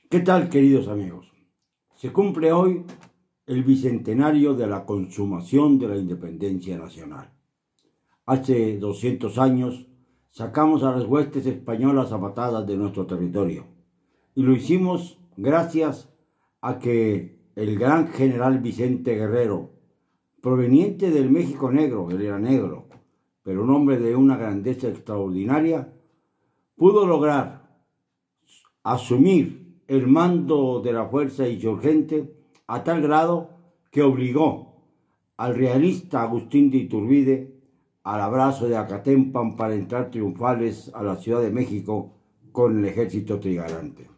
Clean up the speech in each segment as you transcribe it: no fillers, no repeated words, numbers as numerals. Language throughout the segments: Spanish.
¿Qué tal, queridos amigos? Se cumple hoy el bicentenario de la consumación de la independencia nacional. Hace 200 años sacamos a las huestes españolas a patadas de nuestro territorio y lo hicimos gracias a que el gran general Vicente Guerrero, proveniente del México Negro, él era negro, pero un hombre de una grandeza extraordinaria, pudo lograr asumir el mando de la fuerza insurgente a tal grado que obligó al realista Agustín de Iturbide al abrazo de Acatempan para entrar triunfales a la Ciudad de México con el ejército trigarante.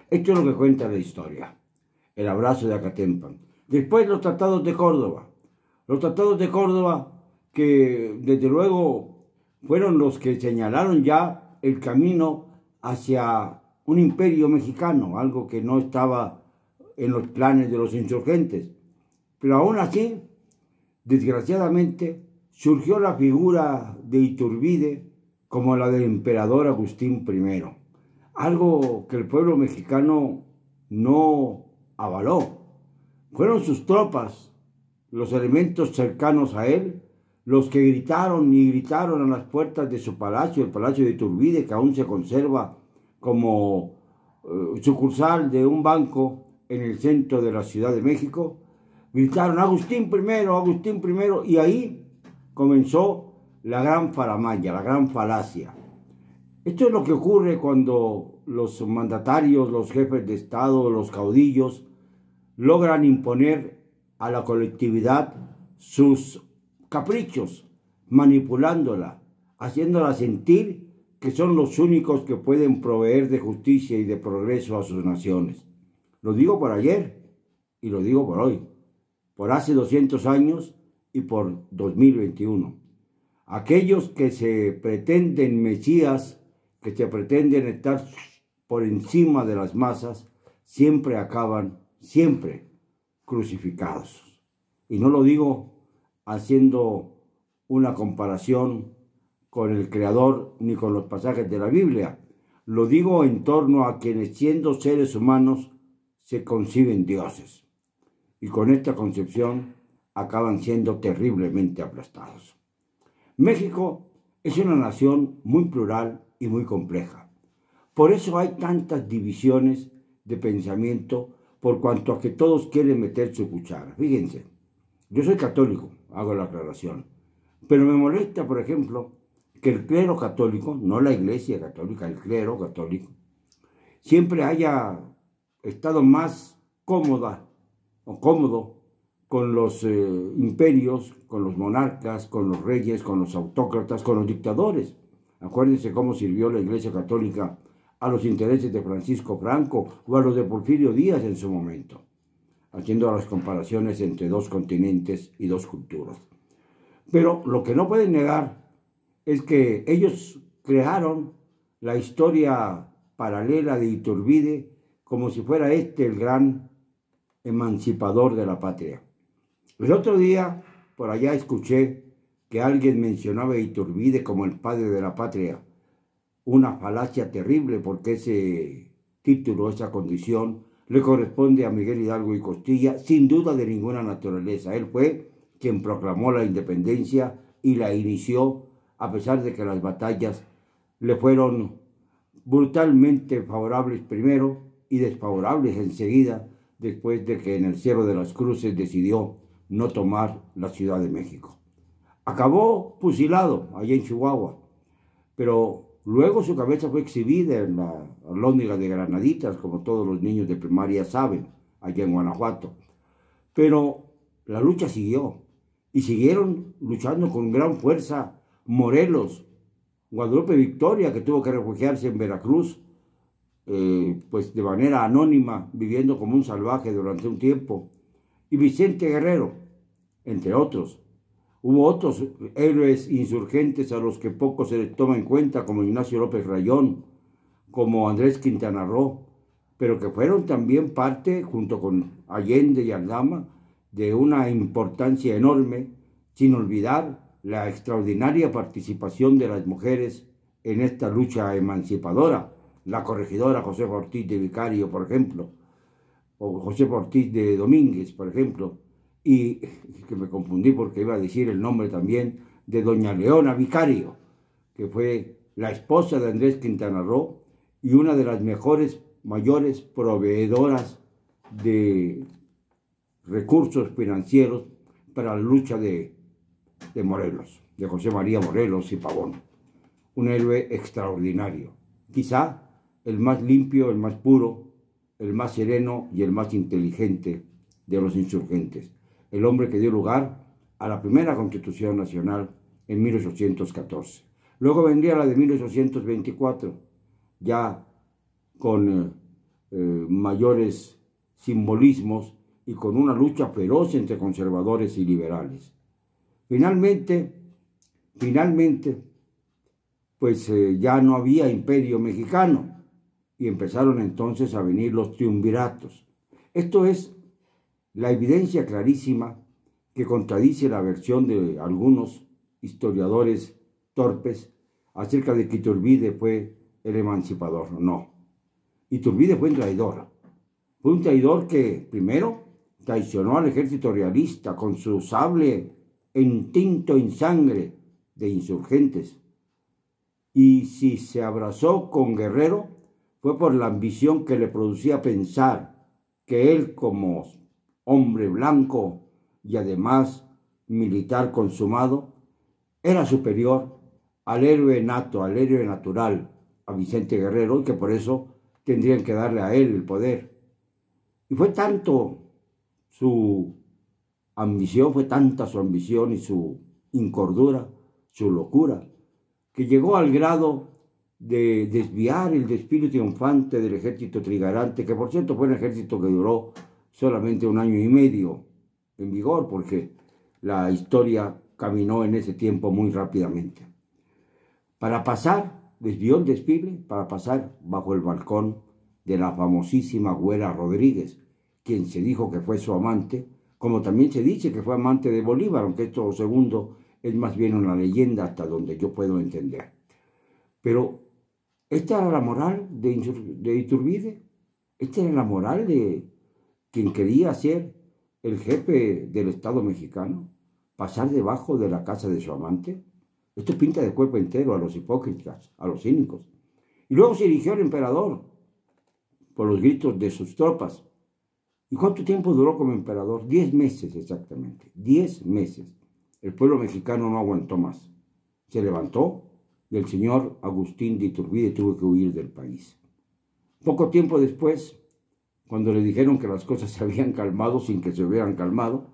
Esto es lo que cuenta la historia, el abrazo de Acatempan. Después los tratados de Córdoba. Los tratados de Córdoba que desde luego fueron los que señalaron ya el camino hacia un imperio mexicano, algo que no estaba en los planes de los insurgentes. Pero aún así, desgraciadamente, surgió la figura de Iturbide como la del emperador Agustín I, algo que el pueblo mexicano no avaló. Fueron sus tropas, los elementos cercanos a él, los que gritaron y gritaron a las puertas de su palacio, el palacio de Iturbide, que aún se conserva como sucursal de un banco en el centro de la Ciudad de México, gritaron Agustín I, y ahí comenzó la gran faramalla, la gran falacia. Esto es lo que ocurre cuando los mandatarios, los jefes de Estado, los caudillos, logran imponer a la colectividad sus caprichos, manipulándola, haciéndola sentir que son los únicos que pueden proveer de justicia y de progreso a sus naciones. Lo digo por ayer y lo digo por hoy, por hace 200 años y por 2021. Aquellos que se pretenden mesías, que se pretenden estar por encima de las masas, siempre acaban, crucificados. Y no lo digo haciendo una comparación con el Creador ni con los pasajes de la Biblia. Lo digo en torno a quienes, siendo seres humanos, se conciben dioses. Y con esta concepción acaban siendo terriblemente aplastados. México es una nación muy plural y muy compleja. Por eso hay tantas divisiones de pensamiento, por cuanto a que todos quieren meter su cuchara. Fíjense, yo soy católico, hago la aclaración, pero me molesta, por ejemplo, que el clero católico, no la iglesia católica, el clero católico, siempre haya estado más cómodo con los imperios, con los monarcas, con los reyes, con los autócratas, con los dictadores. Acuérdense cómo sirvió la iglesia católica a los intereses de Francisco Franco o a los de Porfirio Díaz en su momento, haciendo las comparaciones entre dos continentes y dos culturas. Pero lo que no pueden negar es que ellos crearon la historia paralela de Iturbide como si fuera este el gran emancipador de la patria. El otro día, por allá escuché que alguien mencionaba a Iturbide como el padre de la patria. Una falacia terrible, porque ese título, esa condición, le corresponde a Miguel Hidalgo y Costilla, sin duda de ninguna naturaleza. Él fue quien proclamó la independencia y la inició, a pesar de que las batallas le fueron brutalmente favorables primero y desfavorables enseguida, después de que en el Cerro de las Cruces decidió no tomar la Ciudad de México. Acabó fusilado allá en Chihuahua, pero luego su cabeza fue exhibida en la alhóndiga de Granaditas, como todos los niños de primaria saben, allá en Guanajuato. Pero la lucha siguió, y siguieron luchando con gran fuerza Morelos, Guadalupe Victoria, que tuvo que refugiarse en Veracruz, pues de manera anónima, viviendo como un salvaje durante un tiempo, y Vicente Guerrero, entre otros. Hubo otros héroes insurgentes a los que poco se les toma en cuenta, como Ignacio López Rayón, como Andrés Quintana Roo, pero que fueron también parte, junto con Allende y Aldama, de una importancia enorme, sin olvidar la extraordinaria participación de las mujeres en esta lucha emancipadora. la corregidora Josefa Ortiz de Vicario, por ejemplo, o Josefa Ortiz de Domínguez, por ejemplo, y que me confundí porque iba a decir el nombre también de doña Leona Vicario, que fue la esposa de Andrés Quintana Roo y una de las mayores proveedoras de recursos financieros para la lucha de Morelos, de José María Morelos y Pavón. Un héroe extraordinario, quizá el más limpio, el más puro, el más sereno y el más inteligente de los insurgentes, el hombre que dio lugar a la primera Constitución Nacional en 1814. Luego vendría la de 1824, ya con mayores simbolismos y con una lucha feroz entre conservadores y liberales. Finalmente, pues ya no había imperio mexicano y empezaron entonces a venir los triunviratos. Esto es la evidencia clarísima que contradice la versión de algunos historiadores torpes acerca de que Iturbide fue el emancipador. No, Iturbide fue un traidor. Fue un traidor que primero traicionó al ejército realista con su sable tinto en sangre de insurgentes. Y si se abrazó con Guerrero, fue por la ambición que le producía pensar que él, como hombre blanco y además militar consumado, era superior al héroe nato, al héroe natural, a Vicente Guerrero, y que por eso tendrían que darle a él el poder. Y fue tanto su ambición, fue tanta su ambición y su incordura, su locura, que llegó al grado de desviar el desfile triunfante del ejército trigarante, que por cierto fue un ejército que duró solamente 1 año y medio en vigor, porque la historia caminó en ese tiempo muy rápidamente. Para pasar, desvió el desfile para pasar bajo el balcón de la famosísima Güera Rodríguez, quien se dijo que fue su amante, como también se dice que fue amante de Bolívar, aunque esto segundo es más bien una leyenda hasta donde yo puedo entender. Pero esta era la moral de Iturbide, esta era la moral de quien quería ser el jefe del Estado mexicano, pasar debajo de la casa de su amante. Esto pinta de cuerpo entero a los hipócritas, a los cínicos. Y luego se erigió el emperador por los gritos de sus tropas. ¿Y cuánto tiempo duró como emperador? 10 meses exactamente, 10 meses. El pueblo mexicano no aguantó más. Se levantó y el señor Agustín de Iturbide tuvo que huir del país. Poco tiempo después, cuando le dijeron que las cosas se habían calmado sin que se hubieran calmado,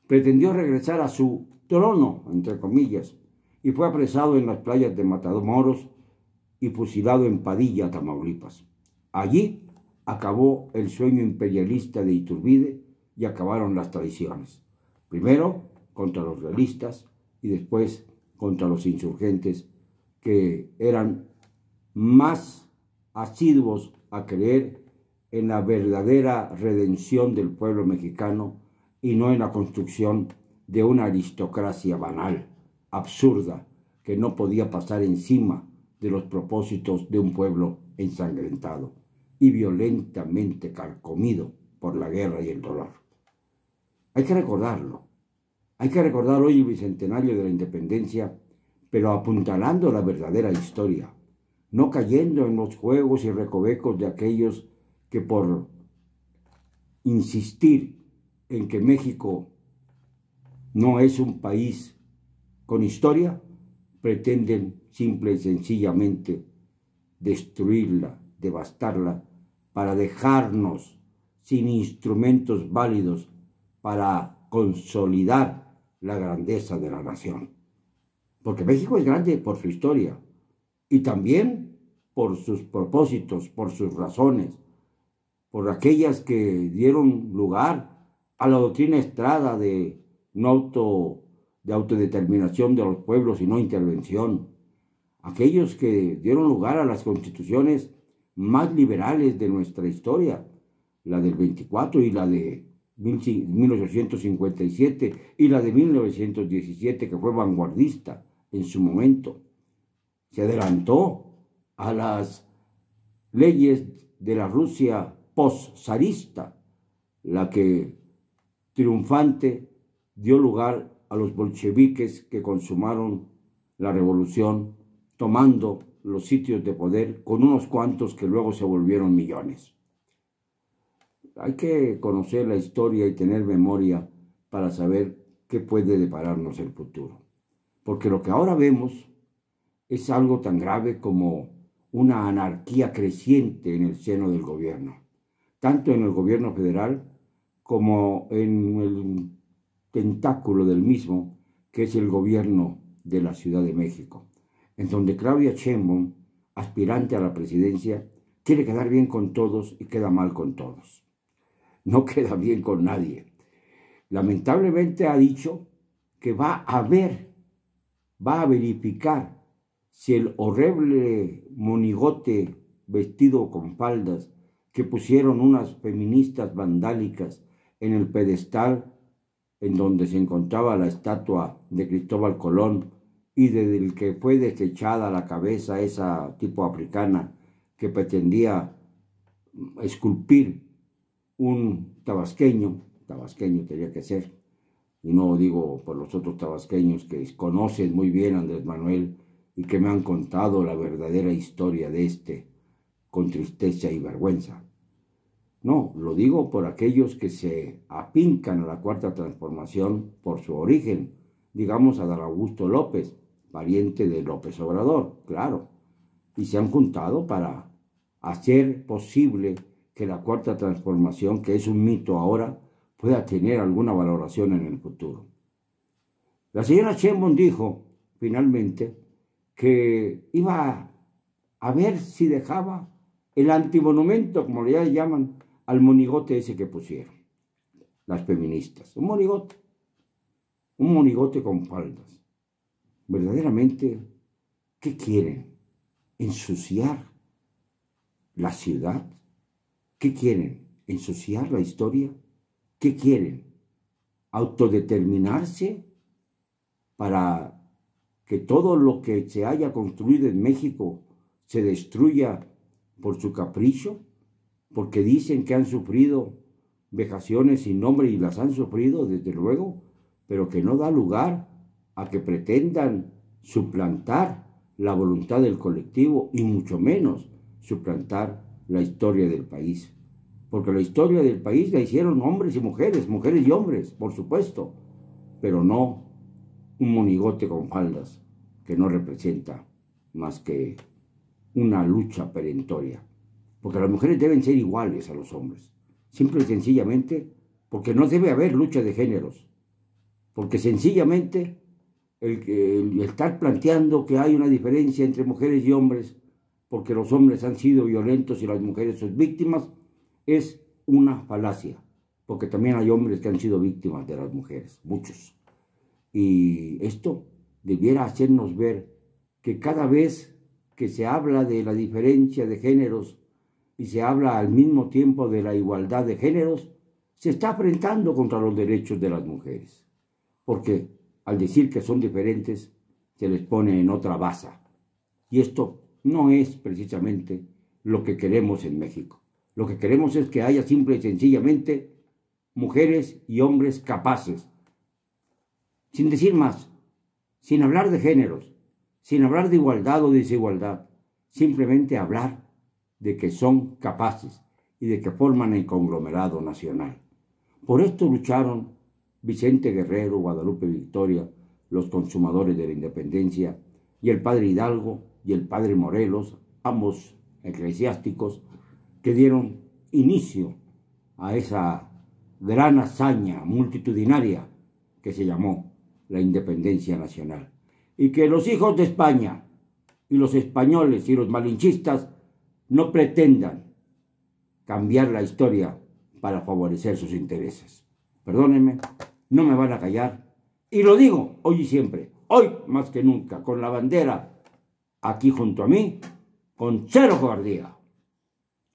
pretendió regresar a su trono, entre comillas, y fue apresado en las playas de Matamoros y fusilado en Padilla, Tamaulipas. Allí acabó el sueño imperialista de Iturbide y acabaron las traiciones. Primero contra los realistas y después contra los insurgentes, que eran más asiduos a creer en la verdadera redención del pueblo mexicano y no en la construcción de una aristocracia banal, absurda, que no podía pasar encima de los propósitos de un pueblo ensangrentado y violentamente carcomido por la guerra y el dolor. Hay que recordarlo. Hay que recordar hoy el bicentenario de la independencia, pero apuntalando la verdadera historia, no cayendo en los juegos y recovecos de aquellos que por insistir en que México no es un país con historia, pretenden simple y sencillamente destruirla, devastarla, para dejarnos sin instrumentos válidos para consolidar la grandeza de la nación. Porque México es grande por su historia y también por sus propósitos, por sus razones, por aquellas que dieron lugar a la doctrina Estrada de autodeterminación de los pueblos y no intervención, aquellos que dieron lugar a las constituciones más liberales de nuestra historia, la del 24 y la de 1857 y la de 1917, que fue vanguardista en su momento. Se adelantó a las leyes de la Rusia post-zarista, la que triunfante dio lugar a los bolcheviques que consumaron la revolución, tomando los sitios de poder con unos cuantos que luego se volvieron millones. Hay que conocer la historia y tener memoria para saber qué puede depararnos el futuro. Porque lo que ahora vemos es algo tan grave como una anarquía creciente en el seno del gobierno, tanto en el gobierno federal como en el tentáculo del mismo, que es el gobierno de la Ciudad de México, en donde Claudia Sheinbaum, aspirante a la presidencia, quiere quedar bien con todos y queda mal con todos. No queda bien con nadie. Lamentablemente ha dicho que va a verificar si el horrible monigote vestido con faldas que pusieron unas feministas vandálicas en el pedestal en donde se encontraba la estatua de Cristóbal Colón y del que fue desechada la cabeza esa tipo africana que pretendía esculpir un tabasqueño tenía que ser, y no digo por los otros tabasqueños que conocen muy bien a Andrés Manuel y que me han contado la verdadera historia de con tristeza y vergüenza. No, lo digo por aquellos que se apincan a la Cuarta Transformación por su origen, digamos a Adán Augusto López, pariente de López Obrador, claro, y se han juntado para hacer posible que la Cuarta Transformación, que es un mito ahora, pueda tener alguna valoración en el futuro. La señora Sheinbaum dijo, finalmente, que iba a ver si dejaba el antimonumento, como le llaman, al monigote ese que pusieron las feministas. Un monigote con faldas. Verdaderamente, ¿qué quieren? ¿Ensuciar la ciudad? ¿Qué quieren? ¿Ensuciar la historia? ¿Qué quieren? ¿Autodeterminarse para que todo lo que se haya construido en México se destruya por su capricho? Porque dicen que han sufrido vejaciones sin nombre y las han sufrido, desde luego, pero que no da lugar a que pretendan suplantar la voluntad del colectivo y mucho menos suplantar la historia del país. Porque la historia del país la hicieron hombres y mujeres, mujeres y hombres, por supuesto, pero no un monigote con faldas que no representa más que una lucha perentoria. Porque las mujeres deben ser iguales a los hombres, simple y sencillamente porque no debe haber lucha de géneros, porque sencillamente el estar planteando que hay una diferencia entre mujeres y hombres, porque los hombres han sido violentos y las mujeres son víctimas, es una falacia, porque también hay hombres que han sido víctimas de las mujeres, muchos. Y esto debiera hacernos ver que cada vez que se habla de la diferencia de géneros y se habla al mismo tiempo de la igualdad de géneros, se está afrentando contra los derechos de las mujeres, porque al decir que son diferentes, se les pone en otra baza. Y esto no es precisamente lo que queremos en México. Lo que queremos es que haya simple y sencillamente mujeres y hombres capaces, sin decir más, sin hablar de géneros, sin hablar de igualdad o desigualdad, simplemente hablar de que son capaces y de que forman el conglomerado nacional. Por esto lucharon Vicente Guerrero, Guadalupe Victoria, los consumadores de la independencia, y el padre Hidalgo y el padre Morelos, ambos eclesiásticos, que dieron inicio a esa gran hazaña multitudinaria que se llamó la independencia nacional. Y que los hijos de España y los españoles y los malinchistas no pretendan cambiar la historia para favorecer sus intereses. Perdónenme, no me van a callar. Y lo digo hoy y siempre, hoy más que nunca, con la bandera aquí junto a mí, con cero cobardía.